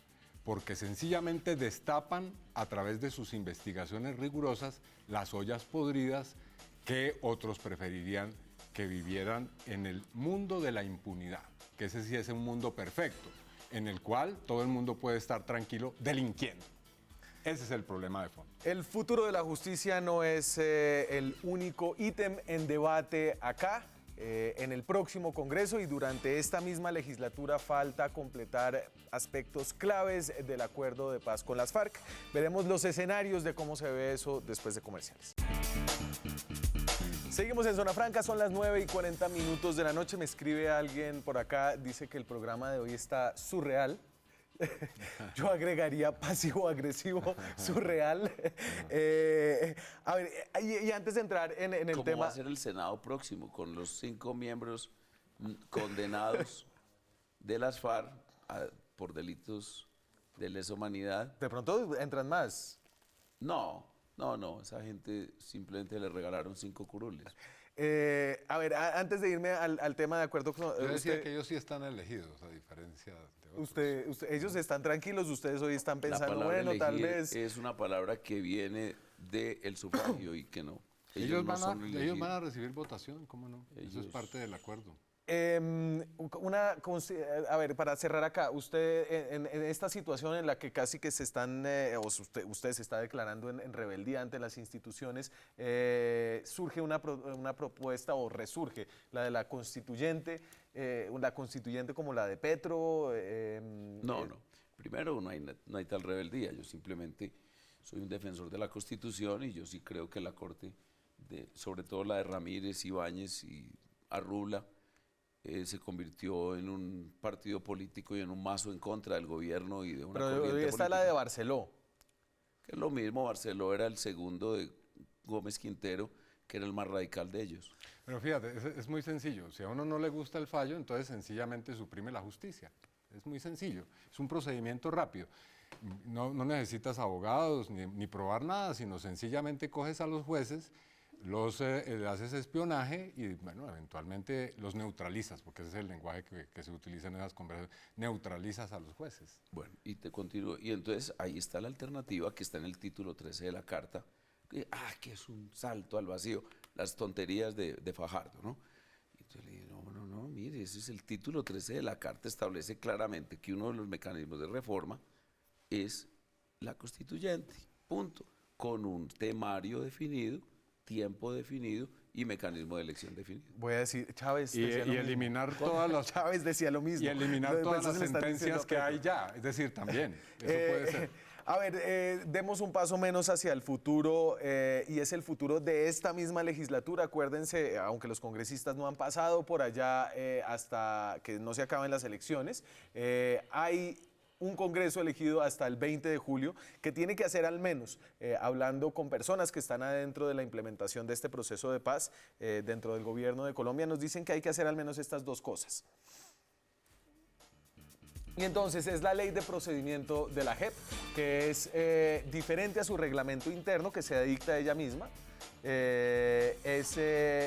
porque sencillamente destapan a través de sus investigaciones rigurosas las ollas podridas que otros preferirían que vivieran en el mundo de la impunidad, que ese sí es un mundo perfecto, en el cual todo el mundo puede estar tranquilo delinquiendo. Ese es el problema de fondo. El futuro de la justicia no es el único ítem en debate acá. En el próximo Congreso y durante esta misma legislatura falta completar aspectos claves del acuerdo de paz con las FARC. Veremos los escenarios de cómo se ve eso después de comerciales. Seguimos en Zona Franca, son las 9:40 de la noche. Me escribe alguien por acá, dice que el programa de hoy está surreal. Yo agregaría pasivo-agresivo, surreal. A ver, y antes de entrar en el ¿Cómo tema... va a ser el Senado próximo con los 5 miembros condenados de las FARC por delitos de lesa humanidad? ¿De pronto entran más? No, esa gente simplemente le regalaron 5 curules. A ver, antes de irme al tema de acuerdo con... Yo decía que ellos sí están elegidos, a diferencia de otros. Ellos están tranquilos, ustedes hoy están pensando, bueno, tal vez... Es una palabra que viene del sufragio y que no. Ellos van a recibir votación, ¿cómo no? Eso es parte del acuerdo. A ver, para cerrar acá, usted en esta situación en la que casi que se están, usted se está declarando en rebeldía ante las instituciones, surge una propuesta o resurge la de la constituyente como la de Petro. No. Primero, no hay tal rebeldía. Yo simplemente soy un defensor de la Constitución y yo sí creo que la Corte, sobre todo la de Ramírez, Ibáñez y Arrula, se convirtió en un partido político y en un mazo en contra del gobierno y de una corriente política. Pero está la de Barceló. Que es lo mismo, Barceló era el segundo de Gómez Quintero, que era el más radical de ellos. Pero fíjate, es muy sencillo. Si a uno no le gusta el fallo, entonces sencillamente suprime la justicia. Es muy sencillo. Es un procedimiento rápido. No necesitas abogados ni probar nada, sino sencillamente coges a los jueces, le haces espionaje y, bueno, eventualmente los neutralizas, porque ese es el lenguaje que se utiliza en esas conversaciones. Neutralizas a los jueces. Bueno, y te continúo. Y entonces ahí está la alternativa que está en el título 13 de la Carta, que es un salto al vacío, las tonterías de Fajardo, ¿no? Y entonces le dije, no, mire, ese es el título 13 de la Carta, establece claramente que uno de los mecanismos de reforma es la constituyente, punto, con un temario definido, tiempo definido y mecanismo de elección definido. Voy a decir, Chávez y eliminar todas las Chávez decía lo mismo. Y eliminar todas las sentencias que hay ya, es decir, también, eso puede ser. A ver, demos un paso menos hacia el futuro y es el futuro de esta misma legislatura. Acuérdense, aunque los congresistas no han pasado por allá hasta que no se acaben las elecciones, hay un Congreso elegido hasta el 20 de julio que tiene que hacer al menos, hablando con personas que están adentro de la implementación de este proceso de paz dentro del gobierno de Colombia, nos dicen que hay que hacer al menos estas dos cosas. Y entonces es la ley de procedimiento de la JEP, que es diferente a su reglamento interno que se dicta ella misma.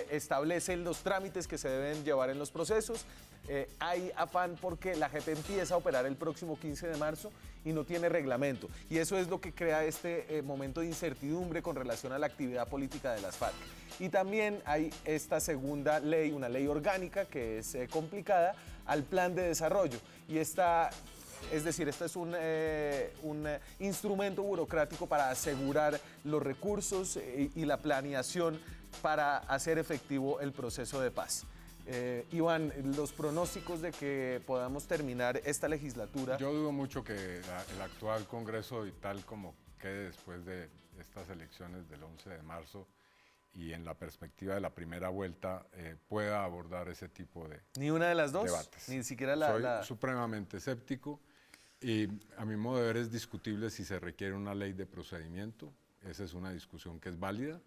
Establece los trámites que se deben llevar en los procesos. Hay afán porque la JEP empieza a operar el próximo 15 de marzo y no tiene reglamento. Y eso es lo que crea este momento de incertidumbre con relación a la actividad política de las FARC. Y también hay esta segunda ley, una ley orgánica que es complicada, al plan de desarrollo. Y esta es un instrumento burocrático para asegurar los recursos y la planeación para hacer efectivo el proceso de paz. Iván, los pronósticos de que podamos terminar esta legislatura. Yo dudo mucho que el actual Congreso, y tal como quede después de estas elecciones del 11 de marzo, y en la perspectiva de la primera vuelta pueda abordar ese tipo de ¿Ni una de las dos? Debates. Ni siquiera Soy supremamente escéptico y a mi modo de ver es discutible si se requiere una ley de procedimiento. Esa es una discusión que es válida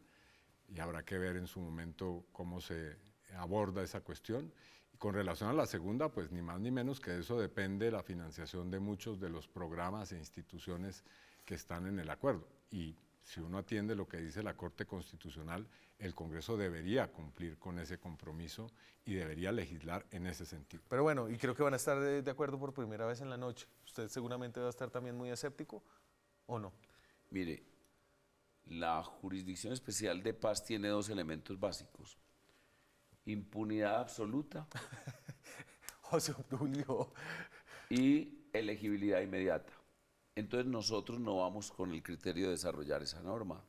y habrá que ver en su momento cómo se aborda esa cuestión. Y con relación a la segunda, pues ni más ni menos que de eso depende la financiación de muchos de los programas e instituciones que están en el acuerdo. Y si uno atiende lo que dice la Corte Constitucional, el Congreso debería cumplir con ese compromiso y debería legislar en ese sentido. Pero bueno, y creo que van a estar de acuerdo por primera vez en la noche. ¿Usted seguramente va a estar también muy escéptico o no? Mire, la Jurisdicción Especial de Paz tiene dos elementos básicos: impunidad absoluta José Obdulio y elegibilidad inmediata. Entonces nosotros no vamos con el criterio de desarrollar esa norma,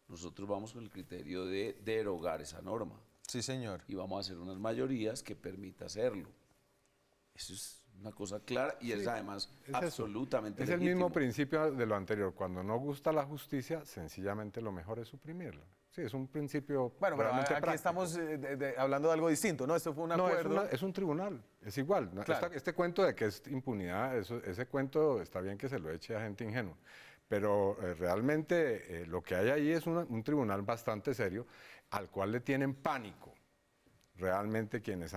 nosotros vamos con el criterio de derogar esa norma. Sí, señor. Y vamos a hacer unas mayorías que permita hacerlo. Eso es una cosa clara y es además absolutamente legítimo. Es el mismo principio de lo anterior. Cuando no gusta la justicia, sencillamente lo mejor es suprimirla. Sí, es un principio. Bueno, pero aquí práctico. Estamos hablando de algo distinto, ¿no? Esto fue un acuerdo. No, es un tribunal, es igual. Claro. Este cuento de que es impunidad, ese cuento está bien que se lo eche a gente ingenua. Pero realmente lo que hay ahí es un tribunal bastante serio al cual le tienen pánico realmente quienes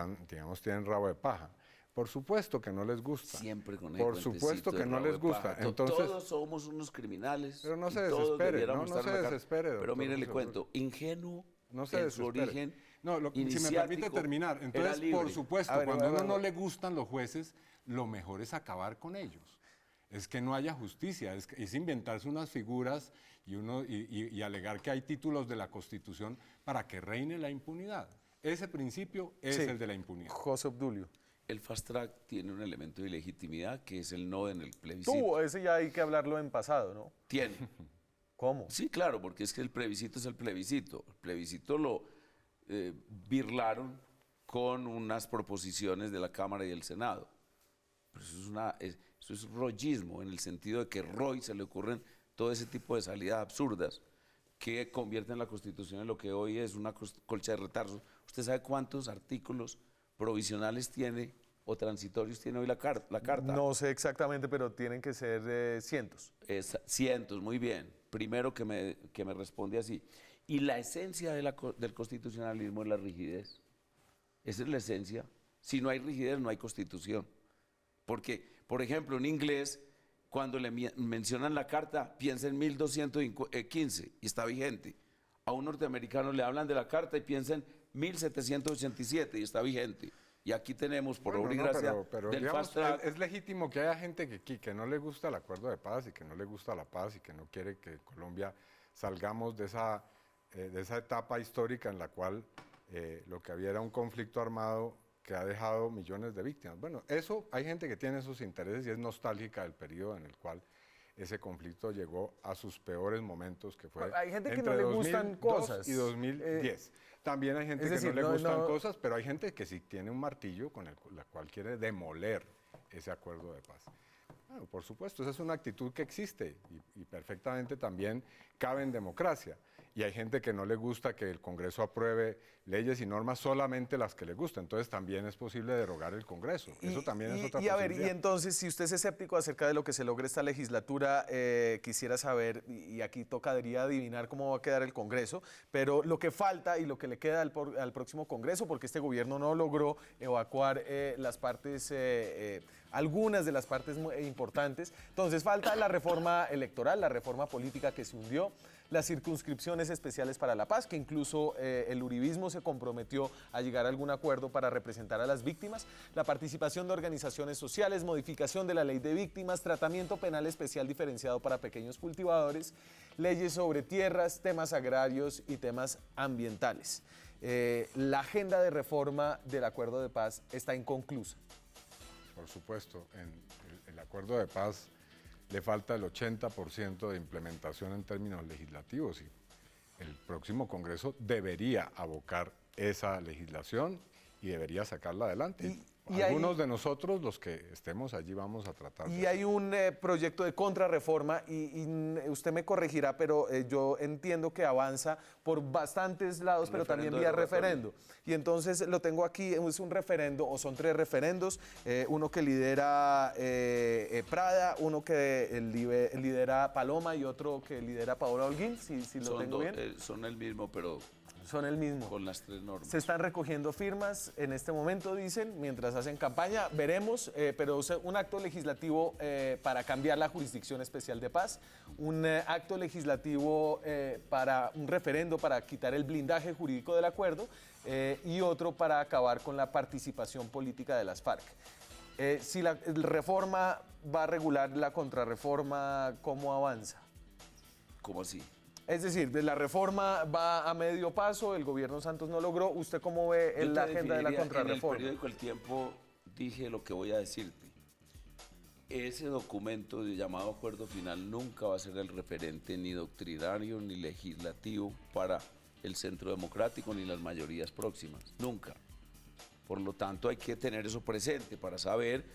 tienen rabo de paja. Por supuesto que no les gusta. Siempre con el Por supuesto que no les gusta. Entonces, todos somos unos criminales. Pero no se desespere, no se desespere. Pero mire, le cuento, ingenuo no se en su origen. No, si me permite terminar. Entonces, por supuesto, cuando a uno no le gustan los jueces, lo mejor es acabar con ellos. Es que no haya justicia, es inventarse unas figuras y alegar que hay títulos de la Constitución para que reine la impunidad. Ese principio es Sí. el de la impunidad. José Obdulio. El fast track tiene un elemento de ilegitimidad que es el no en el plebiscito. Ese ya hay que hablarlo en pasado, ¿no? Tiene. ¿Cómo? Sí, claro, porque es que el plebiscito es el plebiscito. El plebiscito lo birlaron con unas proposiciones de la Cámara y del Senado. Pero eso es rollismo, en el sentido de que Roy se le ocurren todo ese tipo de salidas absurdas que convierten la Constitución en lo que hoy es una colcha de retardos. ¿Usted sabe cuántos artículos provisionales tiene o transitorios tiene hoy la Carta? No sé exactamente, pero tienen que ser cientos. Cientos, muy bien. Primero que me responde así. Y la esencia del constitucionalismo es la rigidez. Esa es la esencia. Si no hay rigidez, no hay constitución. Porque, por ejemplo, en inglés, cuando le mencionan la Carta, piensa en 1215 y está vigente. A un norteamericano le hablan de la Carta y piensa en 1787 y está vigente. Y aquí tenemos, por obra y gracia, pero del digamos, fast track. es legítimo que haya gente que no le gusta el acuerdo de paz y que no le gusta la paz y que no quiere que Colombia salgamos de esa etapa histórica en la cual lo que había era un conflicto armado que ha dejado millones de víctimas. Bueno, eso, hay gente que tiene esos intereses y es nostálgica del periodo en el cual ese conflicto llegó a sus peores momentos, que fue Hay gente que entre no le gustan 2002 cosas. y 2010. También hay gente es que decir, no le gustan no- cosas, pero hay gente que sí tiene un martillo con la cual quiere demoler ese acuerdo de paz. Bueno, por supuesto, esa es una actitud que existe y perfectamente también cabe en democracia. Y hay gente que no le gusta que el Congreso apruebe leyes y normas, solamente las que le gustan. Entonces también es posible derogar el Congreso. Eso también es otra y a ver, posibilidad. y entonces, si usted es escéptico acerca de lo que se logre esta legislatura, quisiera saber, y aquí tocaría adivinar cómo va a quedar el Congreso, pero lo que falta y lo que le queda al próximo Congreso, porque este gobierno no logró evacuar las partes, algunas de las partes importantes. Entonces falta la reforma electoral, la reforma política que se hundió, las circunscripciones especiales para la paz, que incluso el uribismo se comprometió a llegar a algún acuerdo para representar a las víctimas, la participación de organizaciones sociales, modificación de la ley de víctimas, tratamiento penal especial diferenciado para pequeños cultivadores, leyes sobre tierras, temas agrarios y temas ambientales. La agenda de reforma del acuerdo de paz está inconclusa. Por supuesto, en el acuerdo de paz le falta el 80% de implementación en términos legislativos y el próximo Congreso debería abocar esa legislación y debería sacarla adelante. y Algunos hay- de nosotros, los que estemos allí, vamos a tratar de Y hay un proyecto de contrarreforma y usted me corregirá, pero yo entiendo que avanza por bastantes lados, pero también vía referendo. Y entonces lo tengo aquí, es un referendo, o son 3 referendos, uno que lidera Prada, uno que lidera Paloma y otro que lidera Paola Holguín, si lo tengo bien. Son el mismo, pero son el mismo. Con las 3 normas. Se están recogiendo firmas en este momento, dicen, mientras hacen campaña. Veremos, pero un acto legislativo para cambiar la Jurisdicción Especial de Paz, un acto legislativo para un referendo para quitar el blindaje jurídico del acuerdo y otro para acabar con la participación política de las FARC. Si la reforma va a regular la contrarreforma, ¿cómo avanza? ¿Cómo así? Es decir, la reforma va a medio paso, el gobierno Santos no logró. ¿Usted cómo ve Yo la te agenda de la definiría, contrarreforma? En el periódico El Tiempo dije lo que voy a decirte. Ese documento llamado acuerdo final nunca va a ser el referente ni doctrinario ni legislativo para el centro democrático ni las mayorías próximas. Nunca. Por lo tanto, hay que tener eso presente para saber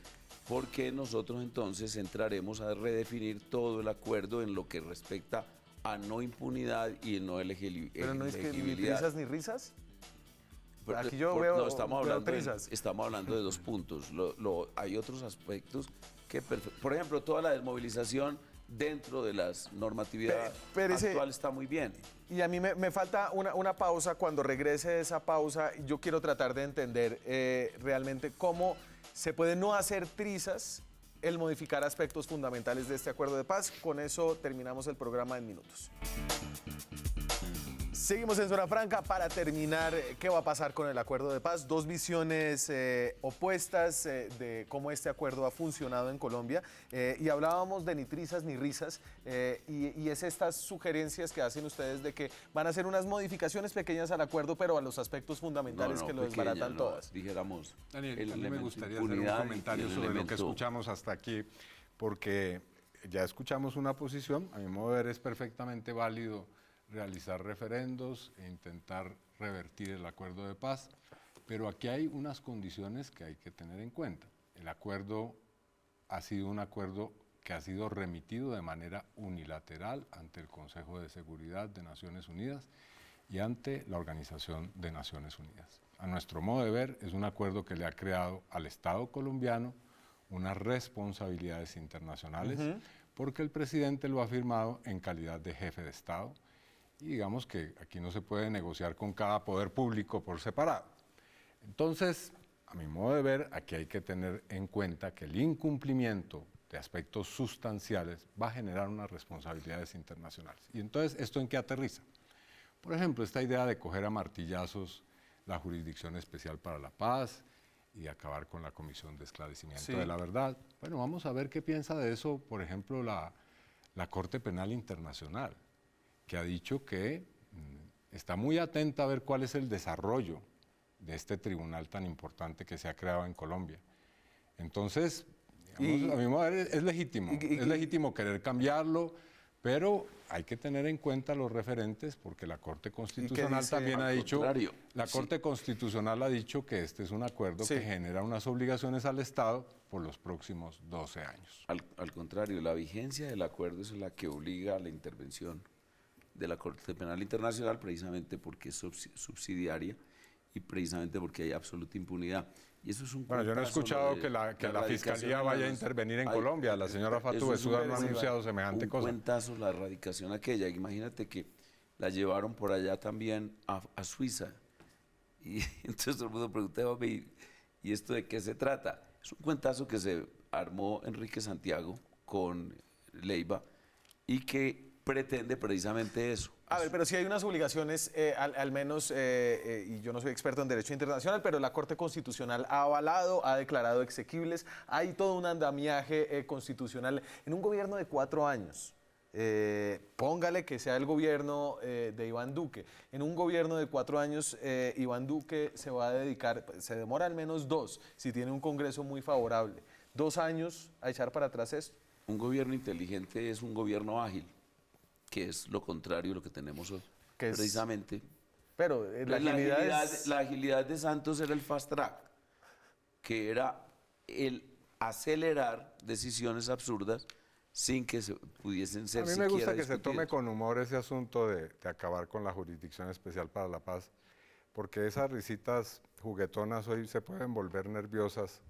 por qué nosotros entonces entraremos a redefinir todo el acuerdo en lo que respecta a no impunidad y no elegibilidad. Pero no es que ni trizas ni risas. Pero, Aquí yo no, estamos veo hablando trizas. estamos hablando de 2 puntos. Hay otros aspectos que, por ejemplo, toda la desmovilización dentro de las normatividad actual está muy bien. Y a mí me falta una pausa. Cuando regrese de esa pausa, yo quiero tratar de entender realmente cómo se puede no hacer trizas el modificar aspectos fundamentales de este acuerdo de paz. Con eso terminamos el programa en minutos. Seguimos en Zona Franca para terminar. ¿Qué va a pasar con el acuerdo de paz? Dos visiones opuestas de cómo este acuerdo ha funcionado en Colombia. Y hablábamos de ni trizas ni risas. Y es estas sugerencias que hacen ustedes de que van a hacer unas modificaciones pequeñas al acuerdo, pero a los aspectos fundamentales que lo desbaratan todas. Dijéramos, Daniel, a mí me gustaría hacer un comentario sobre lo que escuchamos hasta aquí, porque ya escuchamos una posición. A mi modo de ver es perfectamente válido realizar referendos e intentar revertir el acuerdo de paz, pero aquí hay unas condiciones que hay que tener en cuenta. El acuerdo ha sido un acuerdo que ha sido remitido de manera unilateral ante el Consejo de Seguridad de Naciones Unidas y ante la Organización de Naciones Unidas. A nuestro modo de ver, es un acuerdo que le ha creado al Estado colombiano unas responsabilidades internacionales, porque el presidente lo ha firmado en calidad de jefe de Estado, y digamos que aquí no se puede negociar con cada poder público por separado. Entonces, a mi modo de ver, aquí hay que tener en cuenta que el incumplimiento de aspectos sustanciales va a generar unas responsabilidades internacionales. Y entonces, ¿esto en qué aterriza? Por ejemplo, esta idea de coger a martillazos la Jurisdicción Especial para la Paz y acabar con la Comisión de Esclarecimiento de la Verdad. Bueno, vamos a ver qué piensa de eso, por ejemplo, la Corte Penal Internacional, que ha dicho que está muy atenta a ver cuál es el desarrollo de este tribunal tan importante que se ha creado en Colombia. Entonces, digamos, a mi modo de ver, es legítimo querer cambiarlo, pero hay que tener en cuenta los referentes, porque la Corte Constitucional también ha dicho, Corte Constitucional ha dicho que este es un acuerdo que genera unas obligaciones al Estado por los próximos 12 años. Al contrario, la vigencia del acuerdo es la que obliga a la intervención de la Corte Penal Internacional, precisamente porque es subsidiaria y precisamente porque hay absoluta impunidad. Y eso es un yo no he escuchado que la Fiscalía vaya a intervenir en Colombia. La señora Fatou Bensouda no ha anunciado semejante cosa. Un cuentazo la erradicación aquella. Imagínate que la llevaron por allá también a Suiza. Y entonces todo el mundo preguntaba, ¿y esto de qué se trata? Es un cuentazo que se armó Enrique Santiago con Leiva y que pretende precisamente eso. A ver, pero sí hay unas obligaciones, al menos, y yo no soy experto en derecho internacional, pero la Corte Constitucional ha avalado, ha declarado exequibles, hay todo un andamiaje constitucional en un gobierno de 4 años. Póngale que sea el gobierno de Iván Duque. En un gobierno de 4 años, Iván Duque se va a dedicar, se demora al menos 2, si tiene un Congreso muy favorable. 2 años a echar para atrás esto. Un gobierno inteligente es un gobierno ágil, que es lo contrario de lo que tenemos hoy, precisamente. Pero la agilidad de Santos era el fast track, que era el acelerar decisiones absurdas sin que se pudiesen ser siquiera A mí me gusta que discutidas. se tome con humor ese asunto de acabar con la Jurisdicción Especial para la Paz, porque esas risitas juguetonas hoy se pueden volver nerviosas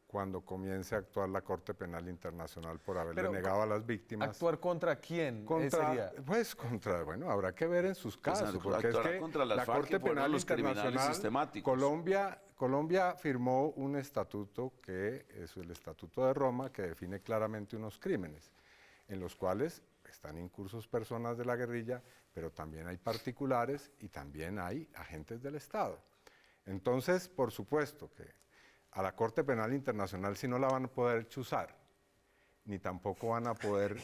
cuando comience a actuar la Corte Penal Internacional por haberle negado a las víctimas. ¿Actuar contra quién? Bueno, habrá que ver en sus casos, porque es que contra la Corte Penal Internacional, Colombia firmó un estatuto que es el Estatuto de Roma, que define claramente unos crímenes, en los cuales están incursos personas de la guerrilla, pero también hay particulares y también hay agentes del Estado. Entonces, por supuesto que a la Corte Penal Internacional sí no la van a poder chuzar, ni tampoco van a poder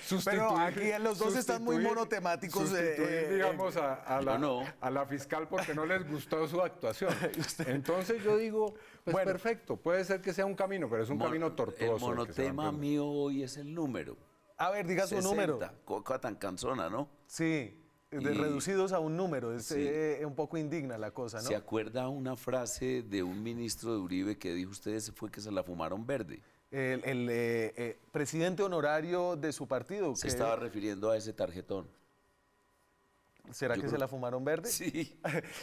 sustituir. Pero aquí los dos están muy monotemáticos. Digamos, a la fiscal porque no les gustó su actuación. Entonces yo digo, pues perfecto, puede ser que sea un camino, pero es un camino tortuoso. El monotema mío hoy es el número. A ver, diga su número. Cosa tan cansona, ¿no? Sí. Reducidos a un número, es un poco indigna la cosa, ¿no? ¿Se acuerda una frase de un ministro de Uribe que dijo ustedes fue que se la fumaron verde? El presidente honorario de su partido. Se estaba refiriendo a ese tarjetón. ¿Será que se la fumaron verde? Sí,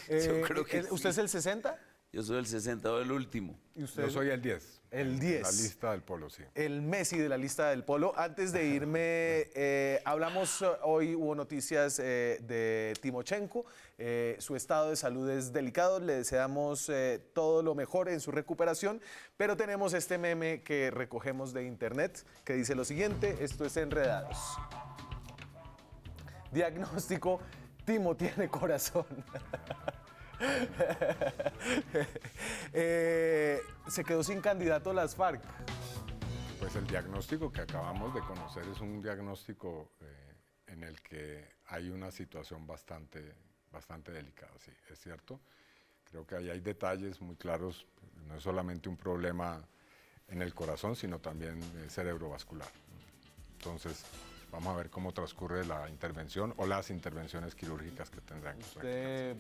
yo creo que ¿Usted es el 60? Yo soy el 60 o el último. ¿Y usted? Yo soy el 10. El 10. La lista del Polo, sí. El Messi de la lista del Polo. Antes de irme, hablamos hoy, hubo noticias de Timochenko. Su estado de salud es delicado. Le deseamos todo lo mejor en su recuperación. Pero tenemos este meme que recogemos de internet que dice lo siguiente. Esto es Enredados. Diagnóstico, Timo tiene corazón. Se quedó sin candidato las FARC. Pues el diagnóstico que acabamos de conocer es un diagnóstico en el que hay una situación bastante delicada, sí, es cierto. Creo que ahí hay detalles muy claros, no es solamente un problema en el corazón, sino también cerebrovascular. Entonces, vamos a ver cómo transcurre la intervención o las intervenciones quirúrgicas que tendrán.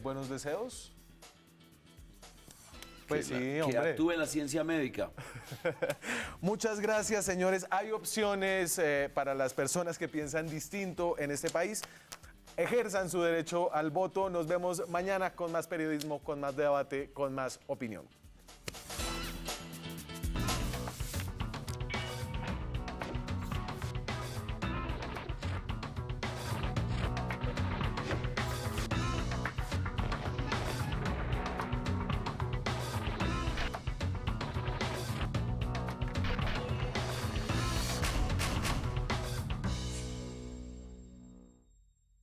¿Buenos deseos? Pues sí, que hombre. actúe la ciencia médica. Muchas gracias, señores. Hay opciones para las personas que piensan distinto en este país. Ejerzan su derecho al voto. Nos vemos mañana con más periodismo, con más debate, con más opinión.